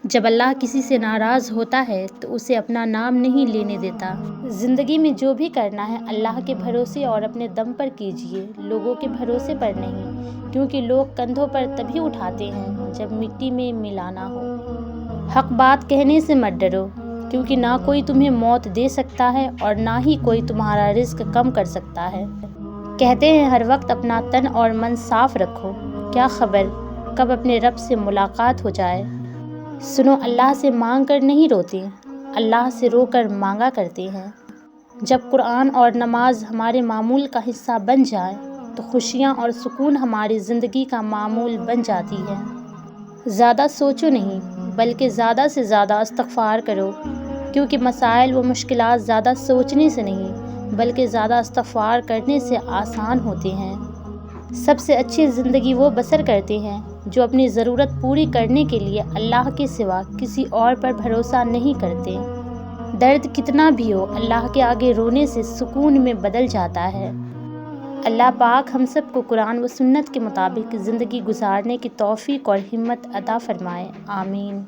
جب اللہ کسی سے ناراض ہوتا ہے تو اسے اپنا نام نہیں لینے دیتا۔ زندگی میں جو بھی کرنا ہے اللہ کے بھروسے اور اپنے دم پر کیجیے، لوگوں کے بھروسے پر نہیں، کیونکہ لوگ کندھوں پر تبھی اٹھاتے ہیں جب مٹی میں ملانا ہو۔ حق بات کہنے سے مت ڈرو، کیونکہ نہ کوئی تمہیں موت دے سکتا ہے اور نہ ہی کوئی تمہارا رزق کم کر سکتا ہے۔ کہتے ہیں ہر وقت اپنا تن اور من صاف رکھو، کیا خبر کب اپنے رب سے ملاقات ہو جائے۔ سنو، اللہ سے مانگ کر نہیں روتے، اللہ سے رو کر مانگا کرتے ہیں۔ جب قرآن اور نماز ہمارے معمول کا حصہ بن جائیں تو خوشیاں اور سکون ہماری زندگی کا معمول بن جاتی ہے۔ زیادہ سوچو نہیں، بلکہ زیادہ سے زیادہ استغفار کرو، کیونکہ مسائل و مشکلات زیادہ سوچنے سے نہیں بلکہ زیادہ استغفار کرنے سے آسان ہوتے ہیں۔ سب سے اچھی زندگی وہ بسر کرتے ہیں جو اپنی ضرورت پوری کرنے کے لیے اللہ کے سوا کسی اور پر بھروسہ نہیں کرتے۔ درد کتنا بھی ہو، اللہ کے آگے رونے سے سکون میں بدل جاتا ہے۔ اللہ پاک ہم سب کو قرآن و سنت کے مطابق زندگی گزارنے کی توفیق اور ہمت عطا فرمائے، آمین۔